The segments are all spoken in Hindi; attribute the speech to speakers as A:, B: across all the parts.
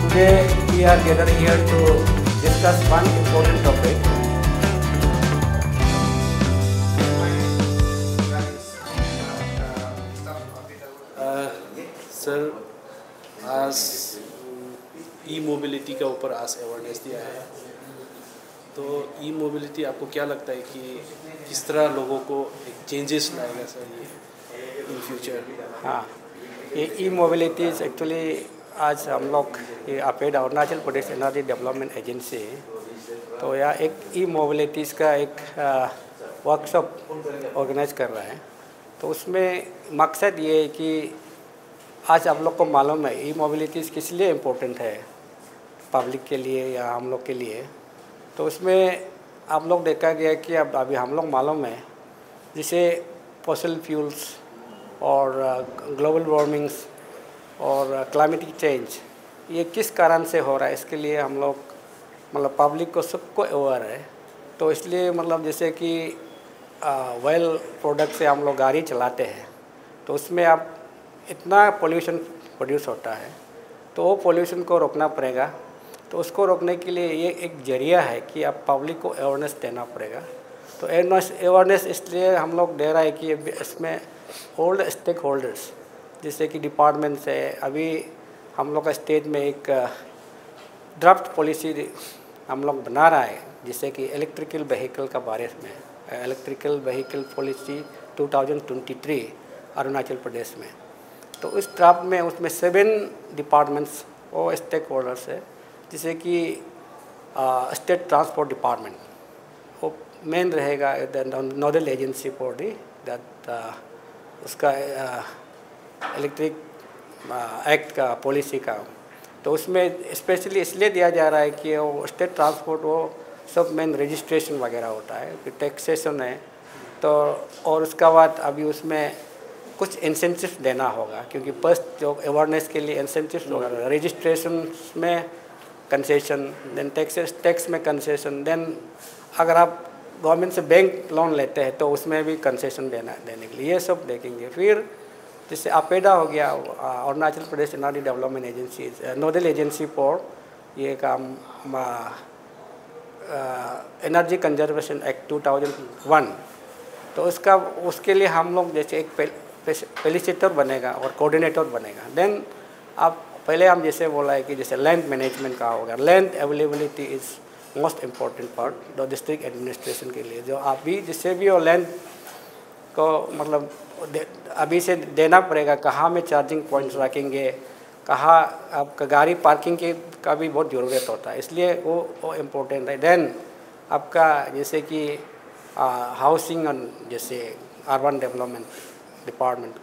A: Today we are gathered here to discuss one important topic.
B: Sir, आज ई मोबिलिटी के ऊपर आज अवेयरनेस दिया है, तो ई मोबिलिटी आपको क्या लगता है कि किस तरह लोगों को एक चेंजेस लाएगा सर ये इन फ्यूचर?
C: हाँ, ये ई मोबिलिटी एक्चुअली आज हम लोग ये appeared Arunachal Pradesh energy development agency, तो यह एक ई मोबिलिटीज़ का एक वर्कशॉप ऑर्गेनाइज कर रहा है। तो उसमें मकसद ये है कि आज आप लोग को मालूम है ई मोबिलिटीज़ किस लिए इम्पोर्टेंट है, पब्लिक के लिए या हम लोग के लिए। तो उसमें आप लोग देखा गया कि अब अभी हम लोग मालूम है जैसे फॉसिल फ्यूल्स और ग्लोबल वार्मिंग्स और क्लाइमेटिक चेंज ये किस कारण से हो रहा है, इसके लिए हम लोग मतलब पब्लिक को सबको अवेयर है। तो इसलिए मतलब जैसे कि वेल प्रोडक्ट से हम लोग गाड़ी चलाते हैं, तो उसमें आप इतना पोल्यूशन प्रोड्यूस होता है, तो वो पोल्यूशन को रोकना पड़ेगा। तो उसको रोकने के लिए ये एक जरिया है कि आप पब्लिक को अवेयरनेस देना पड़ेगा। तो अवेयरनेस इसलिए हम लोग दे रहा है कि इसमें ओल्ड स्टेक होल्डर्स जैसे कि डिपार्टमेंट से अभी हम लोग का स्टेट में एक ड्राफ्ट पॉलिसी हम लोग बना रहा है, जिससे कि इलेक्ट्रिकल व्हीकल का बारे में electrical vehicle policy 2023 Arunachal Pradesh में। तो इस ड्राफ्ट में उसमें 7 डिपार्टमेंट्स और स्टेक होल्डर्स है, जैसे कि स्टेट ट्रांसपोर्ट डिपार्टमेंट वो मेन रहेगा, नोडल एजेंसी फॉर दैट उसका इलेक्ट्रिक एक्ट का पॉलिसी का। तो उसमें स्पेशली इसलिए दिया जा रहा है कि वो स्टेट ट्रांसपोर्ट वो सब मेन रजिस्ट्रेशन वगैरह होता है, फिर टैक्सेशन है, तो और उसका बाद अभी उसमें कुछ इंसेंटिव देना होगा, क्योंकि फर्स्ट जो अवेयरनेस के लिए इंसेंटिव होगा, रजिस्ट्रेशन में कंसेशन, देन टैक्स में कंसेशन, देन अगर आप गवर्नमेंट से बैंक लोन लेते हैं तो उसमें भी कंसेशन देने के लिए ये सब देखेंगे। फिर जैसे अपेडा हो गया, Arunachal Pradesh energy development agency nodal agency for ये काम एनर्जी कंजर्वेशन एक्ट 2001। तो उसके लिए हम लोग जैसे एक फैसिलिटेटर बनेगा और कोऑर्डिनेटर बनेगा। देन आप पहले हम जैसे बोला है कि जैसे लैंड मैनेजमेंट का होगा, land availability is most important part जो डिस्ट्रिक्ट एडमिनिस्ट्रेशन के लिए, जो आप भी जिससे भी वो लैंड को मतलब अभी से देना पड़ेगा, कहाँ में चार्जिंग पॉइंट्स रखेंगे, कहाँ आपका गाड़ी पार्किंग की का भी बहुत ज़रूरत होता है, इसलिए वो इम्पोर्टेंट है। देन आपका जैसे कि हाउसिंग और जैसे अर्बन डेवलपमेंट डिपार्टमेंट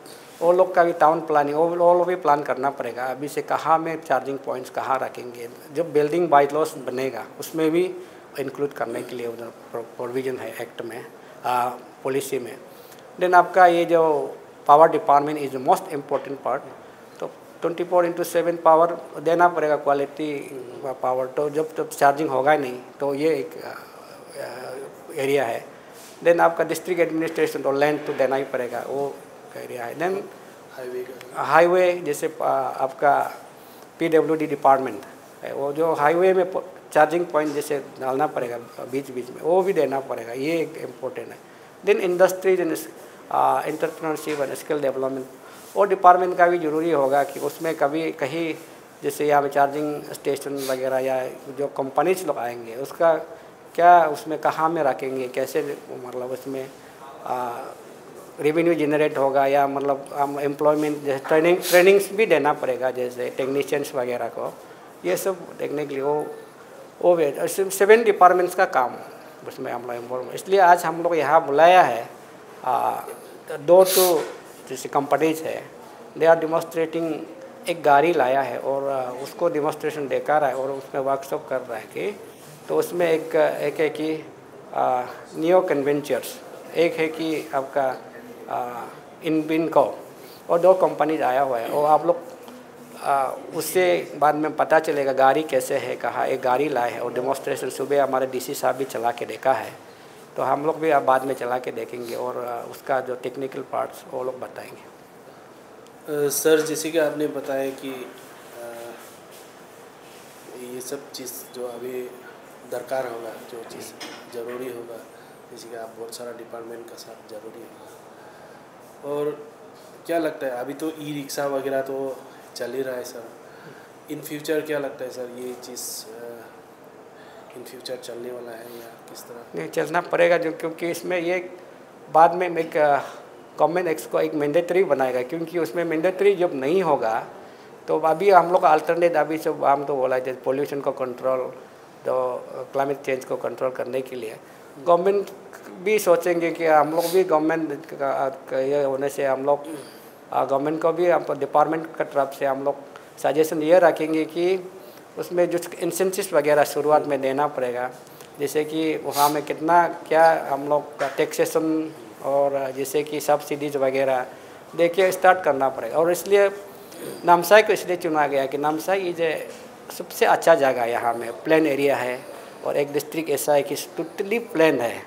C: वो लोग का भी टाउन प्लानिंग वो लोग भी प्लान करना पड़ेगा, अभी से कहाँ में चार्जिंग पॉइंट्स कहाँ रखेंगे। जब बिल्डिंग बाईलॉस बनेगा उसमें भी इंक्लूड करने के लिए उधर प्रोविज़न है एक्ट में, पॉलिसी में। देन आपका ये जो power department is the most important part, तो 24/7 पावर देना पड़ेगा, क्वालिटी पावर। तो जब चार्जिंग होगा नहीं तो ये एक एरिया है। देन आपका डिस्ट्रिक्ट एडमिनिस्ट्रेशन तो लैंड तो देना ही पड़ेगा, वो एरिया है। देन हाईवे जैसे आपका PWD डिपार्टमेंट है, वो जो हाईवे में चार्जिंग पॉइंट जैसे डालना पड़ेगा बीच बीच में, वो भी देना पड़ेगा, ये एक इम्पोर्टेंट है। Then industries and entrepreneurship and skill development वो डिपार्टमेंट का भी ज़रूरी होगा कि उसमें कभी कहीं जैसे यहाँ पे चार्जिंग स्टेशन वगैरह या जो कंपनीज लोग आएंगे उसका क्या उसमें कहाँ में रखेंगे, कैसे मतलब उसमें रेवेन्यू जनरेट होगा, या मतलब हम एम्प्लॉयमेंट जैसे ट्रेनिंग्स भी देना पड़ेगा जैसे टेक्नीशियंस वगैरह को, ये सब देखने के लिए वो 7 डिपार्टमेंट्स का काम उसमें हम लोग इन्वॉल्व। इसलिए आज हम लोग यहाँ बुलाया है 2 जैसे कंपनीज है, दे आर डिमॉन्स्ट्रेटिंग, एक गाड़ी लाया है और उसको डिमॉन्स्ट्रेशन देखा रहा है और उसमें वर्कशॉप कर रहा है कि तो उसमें एक है कि नियो कन्वेंचर्स, एक है कि आपका इनबिनको, और 2 कंपनीज आया हुआ है। और आप लोग उससे बाद में पता चलेगा गाड़ी कैसे है, कहाँ एक गाड़ी लाए है और डेमोस्ट्रेशन सुबह हमारे DC साहब भी चला के देखा है, तो हम लोग भी अब बाद में चला के देखेंगे और उसका जो टेक्निकल पार्ट्स वो लोग बताएंगे।
B: सर जैसे कि आपने बताया कि ये सब चीज़ जो अभी दरकार होगा, जो चीज़ ज़रूरी होगा, जैसे कि आप बहुत सारा डिपार्टमेंट का साथ ज़रूरी होगा। और क्या लगता है, अभी तो ई रिक्शा वगैरह तो चल ही रहा है सर, इन फ्यूचर क्या लगता है सर, ये चीज़ इन फ्यूचर चलने वाला है या किस तरह?
C: नहीं, चलना पड़ेगा जो, क्योंकि इसमें ये बाद में एक गवर्नमेंट इसको एक मैंडेटरी बनाएगा, क्योंकि उसमें मैंडेटरी जब नहीं होगा तो अभी हम लोग अल्टरनेट अभी सब हम तो बोला जैसे पोल्यूशन को कंट्रोल, तो क्लाइमेट चेंज को कंट्रोल करने के लिए गवर्नमेंट भी सोचेंगे कि हम लोग भी गवर्नमेंट का ये होने से हम लोग गवर्नमेंट को भी हम डिपार्टमेंट का तरफ से हम लोग सजेशन ये रखेंगे कि उसमें जो इंसेंटिव्स वगैरह शुरुआत में देना पड़ेगा, जैसे कि वहाँ में कितना क्या हम लोग का टैक्सेशन और जैसे कि सब्सिडीज वगैरह देखिए स्टार्ट करना पड़ेगा। और इसलिए नामसाई को इसलिए चुना गया कि नामसाई इज सबसे अच्छा जगह, यहाँ में प्लेन एरिया है और एक डिस्ट्रिक्ट ऐसा है कि टोटली प्लेन है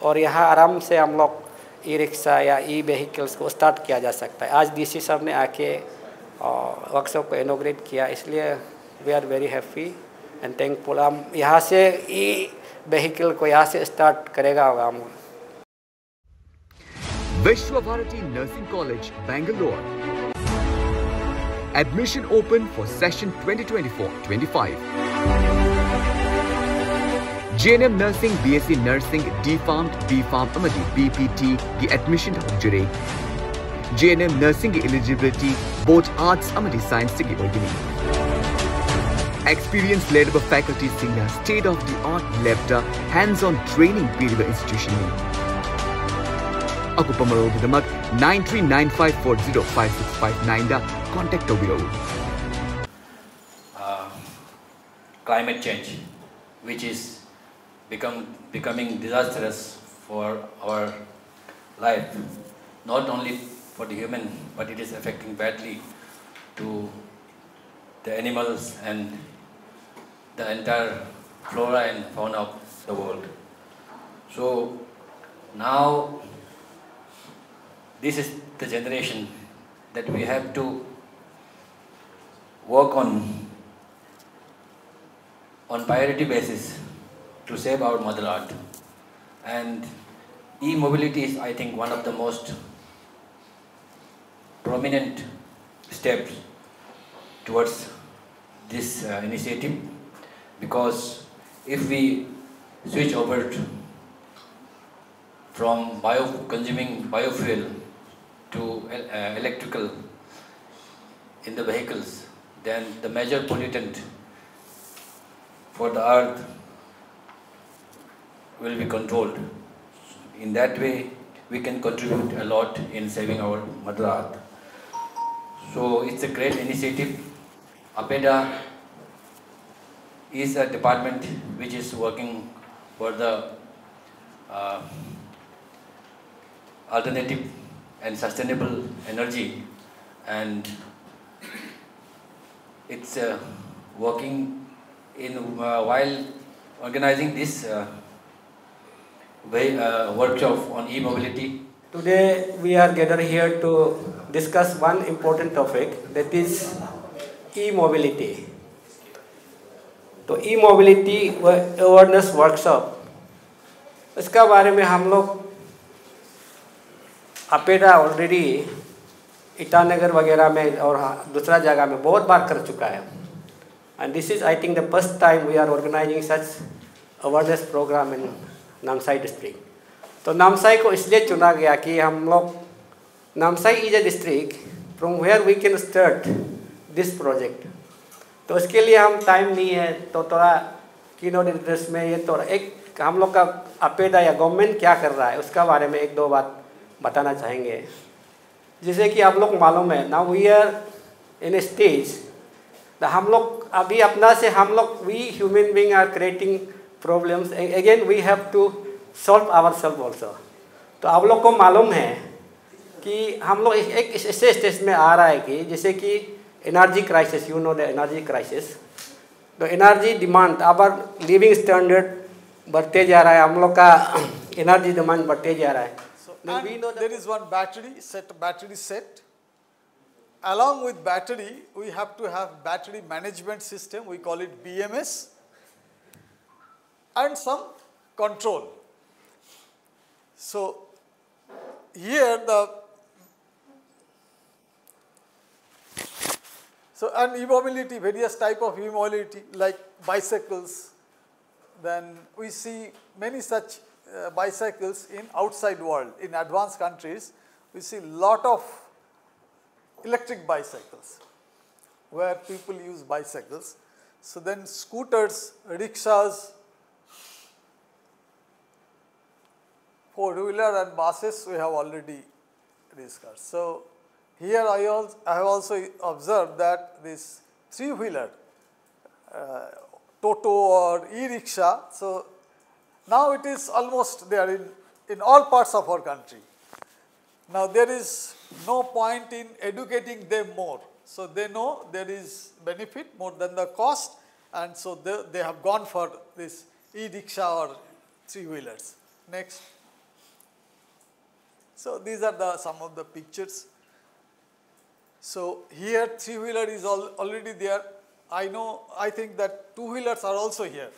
C: और यहाँ आराम से हम लोग ई रिक्शा या ई व्हीकल्स को स्टार्ट किया जा सकता है। आज डीसी साहब ने आके वर्कशॉप को इनॉग्रेट किया, इसलिए we are very happy and thankful. हम यहाँ से ई व्हीकल को यहाँ से स्टार्ट करेगा होगा हम।
D: Vishwa Bharati Nursing College, Bangalore. Admission open for session 2024-25. JNM Nursing, BSc Nursing, D-Farm, B-Farm, BPT की admission हो जुड़े। JNM Nursing की eligibility both arts, science की होगी। Experience led by faculty senior state-of-the-art lab hands-on training period institution में। Aku pamaro gidamak 9395405659 da contact tobiro.
E: Climate change, which is becoming disastrous for our life, not only for the human, but it is affecting badly to the animals and the entire flora and fauna of the world. So now this is the generation that we have to work on priority basis to save our mother earth. And e-mobility is, I think, one of the most prominent steps towards this initiative, because if we switch over from consuming biofuel to electrical in the vehicles, then the major pollutant for the earth will be controlled. In that way, we can contribute a lot in saving our mother earth. So it's a great initiative. APEDA is a department which is working for the alternative and sustainable energy, and it's working in while organizing this workshop on e-mobility.
C: Today we are gathered here to discuss one important topic, that is e-mobility. तो e-mobility awareness workshop, इसका बारे में हम लोग अपेडा ऑलरेडी ईटानगर वगैरह में और दूसरा जगह में बहुत बार कर चुका है। And this is I think the first time we are organising such awareness programme in Namsai district. तो नामसाई को इसलिए चुना गया कि हम लोग, Namsai is a district from where we can start this project. तो इसके लिए हम टाइम नहीं है, तो थोड़ा कीनोट एड्रेस में ये थोड़ा एक हम लोग का अपेडा या गवर्नमेंट क्या कर रहा है उसका बारे में एक दो बात बताना चाहेंगे। जैसे कि आप लोग मालूम है, now we are in a stage, हम लोग अभी अपना से हम लोग we human being are creating problems, again we have to solve our self also. तो आप लोग को मालूम है कि हम लोग एक ऐसे स्टेज में आ रहा है कि जैसे कि energy crisis, you know the energy crisis, तो energy demand, our living standard बढ़ते जा रहा है, हम लोग का एनर्जी डिमांड बढ़ते जा रहा है।
F: And there is one battery set, along with battery, we have to have battery management system, we call it BMS, and some control. So, here and e-mobility, various type of e-mobility like bicycles, then we see many such bicycles in outside world. In advanced countries, we see lot of electric bicycles where people use bicycles. So then scooters, rickshaws, four-wheeler and buses we have already discussed. So here I have also observed that this three-wheeler, Toto or e-rickshaw, so now it is almost there in all parts of our country. Now there is no point in educating them more. So they know there is benefit more than the cost, and so they have gone for this e-rickshaw or three-wheelers. Next. So these are some of the pictures. So here three-wheeler is already there. I think that two-wheelers are also here.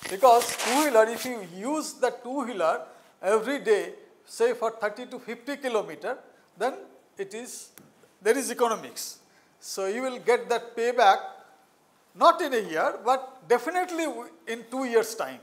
F: Because two-wheeler, if you use the two-wheeler every day, say for 30 to 50 kilometer, then there is economics. So you will get that payback not in a year, but definitely in 2 years' time.